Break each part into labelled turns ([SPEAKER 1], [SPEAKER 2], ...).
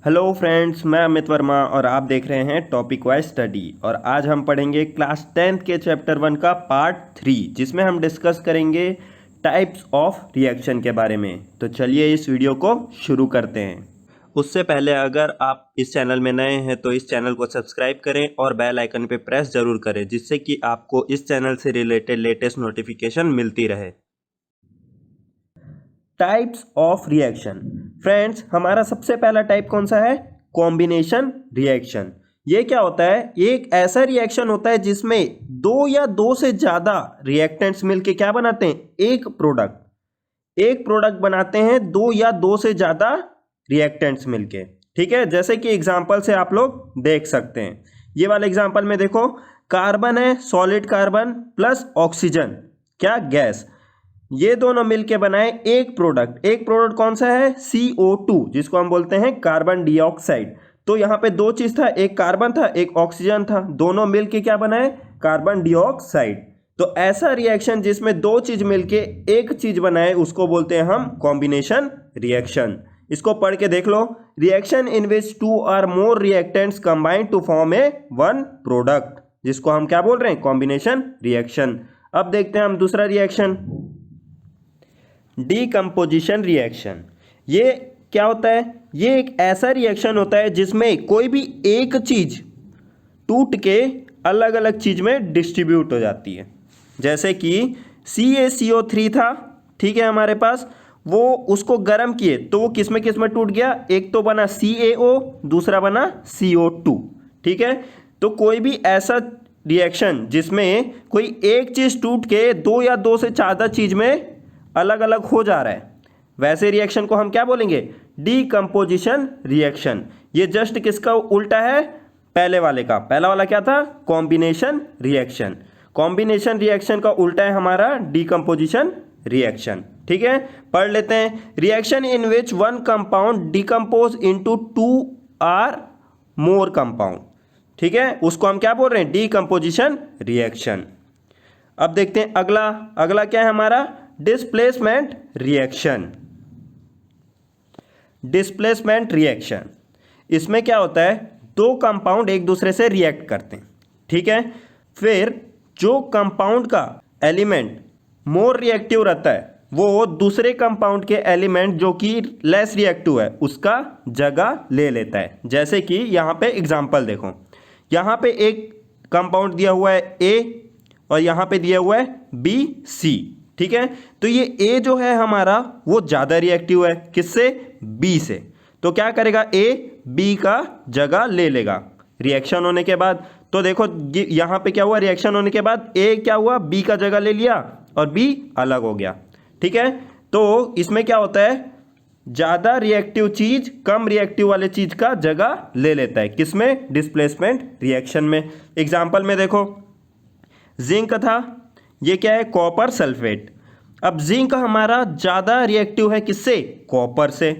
[SPEAKER 1] Hello friends, मैं अमित वर्मा और आप देख रहे हैं टॉपिक वाइज स्टडी। और आज हम पढ़ेंगे क्लास 10th के चैप्टर 1 का पार्ट 3, जिसमें हम डिस्कस करेंगे टाइप्स ऑफ रिएक्शन के बारे में। तो चलिए इस वीडियो को शुरू करते हैं। उससे पहले अगर आप इस चैनल में नए हैं तो इस चैनल को सब्सक्राइब करें और बेल आइकन पे प्रेस ज़रूर करें, जिससे कि आपको इस चैनल से रिलेटेड लेटेस्ट नोटिफिकेशन मिलती रहे। Types of reaction. फ्रेंड्स, हमारा सबसे पहला टाइप कौन सा है? Combination reaction. ये क्या होता है? एक ऐसा रिएक्शन होता है जिसमें दो या दो से ज्यादा रिएक्टेंट्स मिलके क्या बनाते हैं? एक प्रोडक्ट बनाते हैं, दो या दो से ज्यादा रिएक्टेंट्स मिलके। ठीक है, जैसे कि एग्जांपल से आप लोग देख सकते हैं। ये वाले एग्जांपल में देखो, कार्बन है, सॉलिड कार्बन प्लस ऑक्सीजन, क्या? गैस। ये दोनों मिलके बनाए एक प्रोडक्ट कौन सा है? CO2, जिसको हम बोलते हैं कार्बन डाइऑक्साइड। तो यहाँ पे दो चीज था, एक कार्बन था, एक ऑक्सीजन था, दोनों मिलके क्या बनाए? Carbon dioxide. तो ऐसा रिएक्शन जिसमें दो चीज मिलके एक चीज बनाए उसको बोलते हैं हम कॉम्बिनेशन रिएक्शन। इसको पढ़ के देख लो। Reaction in which two or more reactants combine to form a one product, जिसको हम क्या बोल रहे हैं? Combination reaction. अब देखते हैं हम दूसरा रिएक्शन, डीकम्पोजिशन रिएक्शन। ये क्या होता है? ये एक ऐसा रिएक्शन होता है जिसमें कोई भी एक चीज टूट के अलग अलग चीज में डिस्ट्रीब्यूट हो जाती है। जैसे कि CaCO3 था, ठीक है, हमारे पास, वो उसको गर्म किए तो वो किस में टूट गया? एक तो बना CaO, दूसरा बना CO2। ठीक है, तो कोई भी ऐसा रिएक्शन जिसमें कोई एक चीज टूट के दो या दो से ज्यादा चीज में अलग अलग हो जा रहा है, वैसे रिएक्शन को हम क्या बोलेंगे? Decomposition reaction. ये जस्ट किसका उल्टा है? पहले वाले का। पहला वाला क्या था? Combination reaction. कॉम्बिनेशन रिएक्शन का उल्टा है हमारा डीकम्पोजिशन रिएक्शन। ठीक है, पढ़ लेते हैं। Reaction in which one compound decompose into two or more compound. ठीक है, उसको हम क्या बोल रहे हैं? Decomposition reaction. अब देखते हैं अगला क्या है हमारा? Displacement reaction. डिस्प्लेसमेंट रिएक्शन, इसमें क्या होता है? दो कंपाउंड एक दूसरे से रिएक्ट करते हैं, ठीक है, फिर जो कंपाउंड का एलिमेंट मोर रिएक्टिव रहता है वो दूसरे कंपाउंड के एलिमेंट जो कि लेस रिएक्टिव है उसका जगह ले लेता है। जैसे कि यहां पे एग्जांपल देखो, यहां पे एक कंपाउंड दिया हुआ है A और यहां पे दिया हुआ है BC। ठीक है, तो ये A जो है हमारा वो ज्यादा रिएक्टिव है, किससे? B से। तो क्या करेगा? A B का जगह ले लेगा रिएक्शन होने के बाद। तो देखो यहां पे क्या हुआ? रिएक्शन होने के बाद A क्या हुआ? B का जगह ले लिया और B अलग हो गया। ठीक है, तो इसमें क्या होता है? ज्यादा रिएक्टिव चीज कम रिएक्टिव वाले चीज का जगह ले लेता है, किसमें? डिस्प्लेसमेंट रिएक्शन में। एग्जाम्पल में देखो, जिंक था, ये क्या है? Copper sulphate. अब जिंक हमारा ज्यादा रिएक्टिव है, किससे? कॉपर से।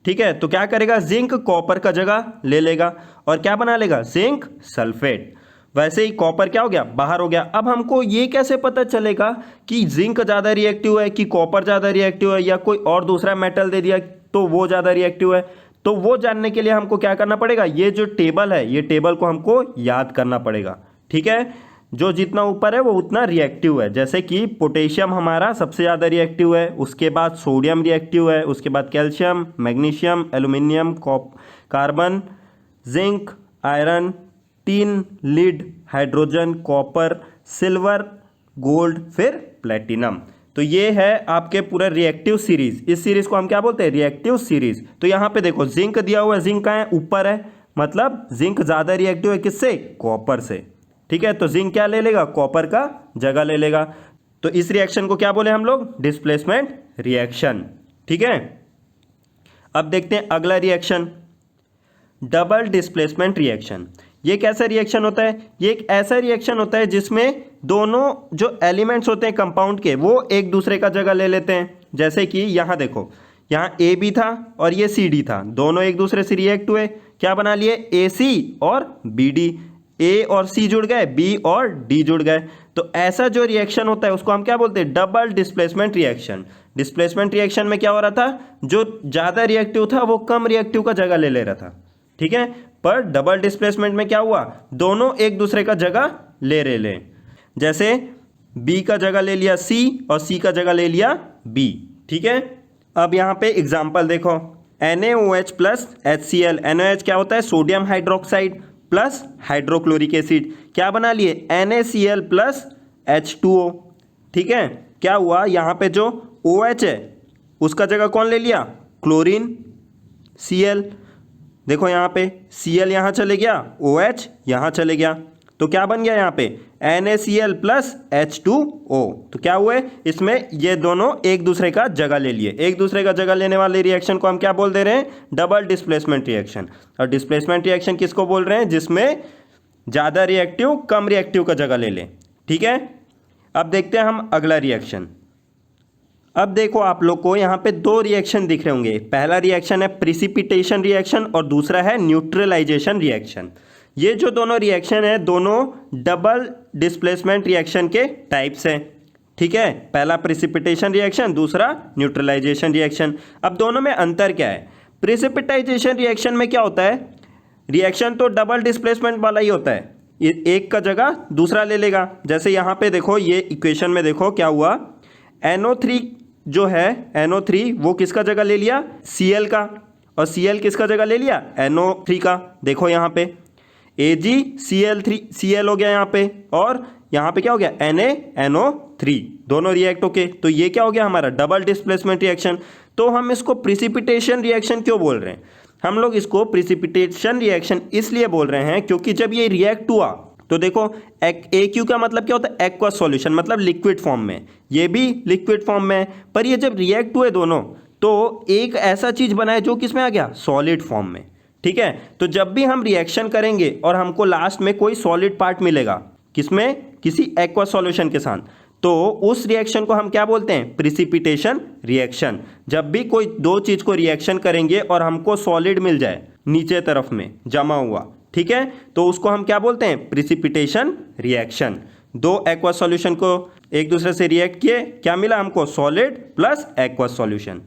[SPEAKER 1] ठीक है, तो क्या करेगा? जिंक कॉपर का जगह ले लेगा और क्या बना लेगा? Zinc sulphate. वैसे ही कॉपर क्या हो गया? बाहर हो गया। अब हमको ये कैसे पता चलेगा कि जिंक ज्यादा रिएक्टिव है कि कॉपर ज्यादा रिएक्टिव है, या कोई और दूसरा मेटल दे दिया तो वो ज्यादा रिएक्टिव है? तो वो जानने के लिए हमको क्या करना पड़ेगा? ये जो टेबल है, ये टेबल को हमको याद करना पड़ेगा। ठीक है, जो जितना ऊपर है वो उतना रिएक्टिव है। जैसे कि पोटेशियम हमारा सबसे ज़्यादा रिएक्टिव है, उसके बाद सोडियम रिएक्टिव है, उसके बाद calcium, magnesium, aluminium, carbon, zinc, iron, tin, lead, hydrogen, copper, silver, gold, फिर प्लेटिनम। तो ये है आपके पूरा रिएक्टिव सीरीज। इस सीरीज को हम क्या बोलते हैं? Reactive series. तो यहाँ पे देखो जिंक दिया हुआ है, जिंक कहाँ है? ऊपर है, मतलब जिंक ज़्यादा रिएक्टिव है, किससे? कॉपर से। ठीक है, तो जिंक क्या ले लेगा? कॉपर का जगह ले लेगा। तो इस रिएक्शन को क्या बोले हम लोग? Displacement reaction. ठीक है, अब देखते हैं अगला रिएक्शन, डबल डिस्प्लेसमेंट रिएक्शन। ये कैसा रिएक्शन होता है? ये एक ऐसा रिएक्शन होता है जिसमें दोनों जो एलिमेंट्स होते हैं कंपाउंड के वो एक दूसरे का जगह ले लेते हैं। जैसे कि यहाँ देखो, यहाँ AB था और ये CD था, दोनों एक दूसरे से रिएक्ट हुए, क्या बना लिए? AC और BD। A और C जुड़ गए, B और D जुड़ गए। तो ऐसा जो रिएक्शन होता है उसको हम क्या बोलते हैं? Double displacement reaction. Displacement reaction में क्या हो रहा था? जो ज़्यादा रिएक्टिव था वो कम रिएक्टिव का जगह ले ले रहा था। ठीक है। पर डबल डिस्प्लेसमेंट में क्या हुआ, दोनों एक दूसरे का जगह ले रहे ले, जैसे B का जगह ले लिया C और C का जगह ले लिया B, ठीक है। अब यहाँ पे एग्जाम्पल देखो, NaOH प्लस HCl, NaOH क्या होता है, sodium hydroxide plus hydrochloric acid, क्या बना लिए NaCl प्लस H2O, ठीक है। क्या हुआ, यहाँ पे जो OH है उसका जगह कौन ले लिया, क्लोरीन Cl, देखो यहाँ पे Cl यहाँ चले गया, OH यहाँ चले गया, तो क्या बन गया यहाँ पे NaCl प्लस H2O। तो क्या हुए इसमें, ये दोनों एक दूसरे का जगह ले लिए, एक दूसरे का जगह लेने वाले रिएक्शन को हम क्या बोल दे रहे हैं, डबल डिस्प्लेसमेंट रिएक्शन। और डिस्प्लेसमेंट रिएक्शन किसको बोल रहे हैं, जिसमें ज़्यादा रिएक्टिव कम रिएक्टिव का जगह ले लें, ठीक है। अब देखते हैं हम अगला रिएक्शन। अब देखो आप लोग को यहाँ पे दो रिएक्शन दिख रहे होंगे, पहला रिएक्शन है प्रिसिपिटेशन रिएक्शन और दूसरा है न्यूट्रलाइजेशन रिएक्शन। ये जो दोनों रिएक्शन है दोनों डबल डिस्प्लेसमेंट रिएक्शन के टाइप्स हैं, ठीक है। पहला प्रिसिपिटेशन रिएक्शन, दूसरा न्यूट्रलाइजेशन रिएक्शन। अब दोनों में अंतर क्या है, प्रिसिपिटाइजेशन रिएक्शन में क्या होता है, रिएक्शन तो डबल डिस्प्लेसमेंट वाला ही होता है, एक का जगह दूसरा ले लेगा। जैसे यहाँ पे देखो, ये इक्वेशन में देखो क्या हुआ, NO3 जो है NO3 वो किसका जगह ले लिया, Cl का, और Cl किसका जगह ले लिया, NO3 का। देखो यहाँ पे AgCl3Cl हो गया यहाँ पे, और यहाँ पे क्या हो गया NaNO3, दोनों रिएक्ट होके, तो ये क्या हो गया हमारा डबल डिस्प्लेसमेंट रिएक्शन। तो हम इसको प्रिसिपिटेशन रिएक्शन क्यों बोल रहे हैं, हम लोग इसको प्रिसिपिटेशन रिएक्शन इसलिए बोल रहे हैं क्योंकि जब ये रिएक्ट हुआ तो देखो AQ का मतलब क्या होता है, एक्वस सॉल्यूशन, मतलब लिक्विड फॉर्म में, ये भी लिक्विड फॉर्म में, पर ये जब रिएक्ट हुए दोनों तो एक ऐसा चीज बना है जो किसमें आ गया, सॉलिड फॉर्म में, ठीक है। तो जब भी हम रिएक्शन करेंगे और हमको लास्ट में कोई सॉलिड पार्ट मिलेगा, किसमें, किसी एक्वस सॉल्यूशन के साथ, तो उस रिएक्शन को हम क्या बोलते हैं, प्रिसिपिटेशन रिएक्शन। जब भी कोई दो चीज को रिएक्शन करेंगे और हमको सॉलिड मिल जाए नीचे तरफ में जमा हुआ, ठीक है, तो उसको हम क्या बोलते हैं, प्रिसिपिटेशन रिएक्शन। दो एक्वस सॉल्यूशन को एक दूसरे से रिएक्ट किए, क्या मिला हमको, सॉलिड प्लस एक्वस सॉल्यूशन,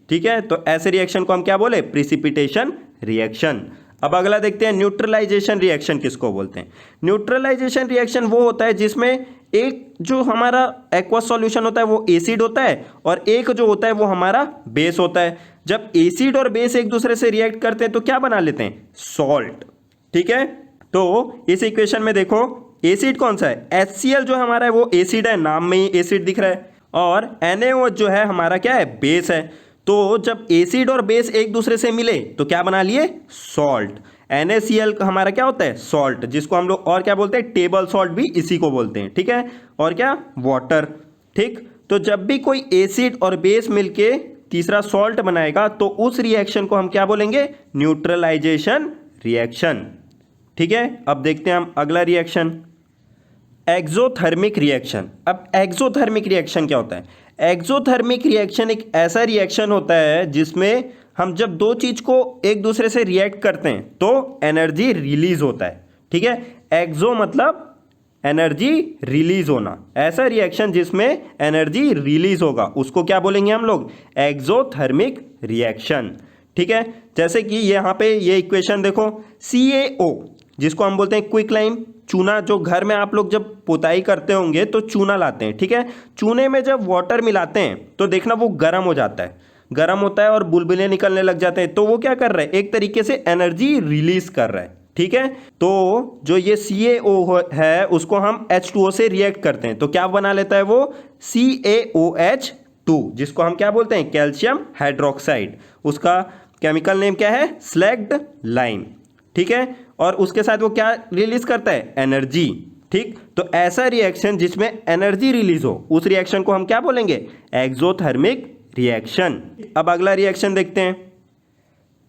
[SPEAKER 1] ठीक है। तो ऐसे रिएक्शन को हम क्या बोले, प्रिसिपिटेशन रिएक्शन। अब अगला देखते हैं न्यूट्रलाइजेशन रिएक्शन किसको बोलते हैं। न्यूट्रलाइजेशन रिएक्शन वो होता है जिसमें एक जो हमारा एक्वस सॉल्यूशन होता है वो एसिड होता है और एक जो होता है वो हमारा बेस होता है। जब एसिड और बेस एक दूसरे से रिएक्ट करते हैं तो क्या बना लेते हैं, सॉल्ट, ठीक है। तो इस इक्वेशन में देखो एसिड कौन सा है, HCl जो हमारा है वो एसिड है, नाम में ही एसिड दिख रहा है, और NaOH जो है हमारा क्या है, बेस है। तो जब एसिड और बेस एक दूसरे से मिले तो क्या बना लिए, सॉल्ट। NaCl हमारा क्या होता है, सॉल्ट, जिसको हम लोग और क्या बोलते हैं, टेबल सॉल्ट भी इसी को बोलते हैं, ठीक है। और क्या, वाटर, ठीक। तो जब भी कोई एसिड और बेस मिलके तीसरा सॉल्ट बनाएगा तो उस रिएक्शन को हम क्या बोलेंगे, न्यूट्रलाइजेशन रिएक्शन, ठीक है। अब देखते हैं हम अगला रिएक्शन, एक्सोथर्मिक रिएक्शन। अब एक्सोथर्मिक रिएक्शन क्या होता है, एक्सोथर्मिक रिएक्शन एक ऐसा रिएक्शन होता है जिसमें हम जब दो चीज को एक दूसरे से रिएक्ट करते हैं तो एनर्जी रिलीज होता है, ठीक है। एक्सो मतलब एनर्जी रिलीज होना, ऐसा रिएक्शन जिसमें एनर्जी रिलीज होगा उसको क्या बोलेंगे हम लोग, एक्सोथर्मिक रिएक्शन, ठीक है। जैसे कि यहाँ पे ये इक्वेशन देखो, CaO जिसको हम बोलते हैं क्विक लाइम, चूना, जो घर में आप लोग जब पुताई करते होंगे तो चूना लाते हैं, ठीक है। चूने में जब वाटर मिलाते हैं तो देखना वो गर्म हो जाता है, गर्म होता है और बुलबुले निकलने लग जाते हैं, तो वो क्या कर रहा है, एक तरीके से एनर्जी रिलीज कर रहा है, ठीक है। तो जो ये CaO है उसको हम H2O से रिएक्ट करते हैं तो क्या बना लेता है वो, CaOH2, जिसको हम क्या बोलते हैं, कैल्शियम हाइड्रोक्साइड। उसका केमिकल नेम क्या है, स्लैग्ड लाइम, ठीक है। और उसके साथ वो क्या रिलीज करता है, एनर्जी, ठीक। तो ऐसा रिएक्शन जिसमें एनर्जी रिलीज हो उस रिएक्शन को हम क्या बोलेंगे, एक्सोथर्मिक रिएक्शन। अब अगला रिएक्शन देखते हैं,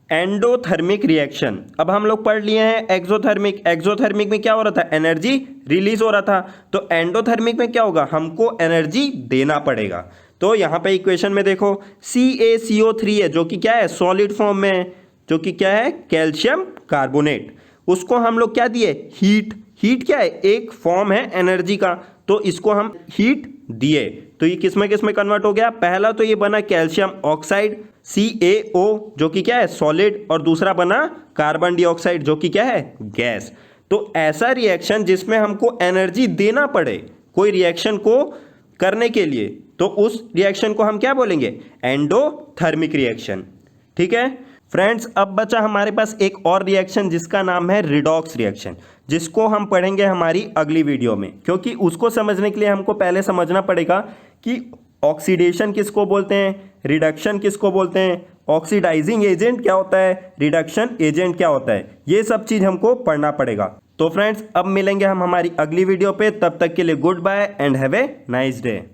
[SPEAKER 1] एंडोथर्मिक रिएक्शन। अब हम लोग पढ़ लिए हैं एक्सोथर्मिक, एक्सोथर्मिक में क्या हो रहा था, एनर्जी रिलीज हो रहा था, तो एंडोथर्मिक में क्या होगा, हमको एनर्जी देना पड़ेगा। तो यहाँ पे इक्वेशन में देखो CaCO3 है जो कि क्या है, सॉलिड फॉर्म में है, जो कि क्या है, कैल्शियम कार्बोनेट। उसको हम लोग क्या दिए, हीट, हीट क्या है, एक फॉर्म है एनर्जी का, तो इसको हम हीट दिए तो ये किस में कन्वर्ट हो गया, पहला तो ये बना कैल्शियम ऑक्साइड, CaO जो कि क्या है सॉलिड, और दूसरा बना कार्बन डाइऑक्साइड जो कि क्या है गैस। तो ऐसा रिएक्शन जिसमें हमको एनर्जी देना पड़े कोई रिएक्शन को करने के लिए, तो उस रिएक्शन को हम क्या बोलेंगे, एंडोथर्मिक रिएक्शन। ठीक है फ्रेंड्स, अब बचा हमारे पास एक और रिएक्शन जिसका नाम है रिडॉक्स रिएक्शन, जिसको हम पढ़ेंगे हमारी अगली वीडियो में, क्योंकि उसको समझने के लिए हमको पहले समझना पड़ेगा कि ऑक्सीडेशन किसको बोलते हैं, रिडक्शन किसको बोलते हैं, ऑक्सीडाइजिंग एजेंट क्या होता है, रिडक्शन एजेंट क्या होता है, ये सब चीज़ हमको पढ़ना पड़ेगा। तो फ्रेंड्स अब मिलेंगे हम हमारी अगली वीडियो पे, तब तक के लिए good bye and have a nice day.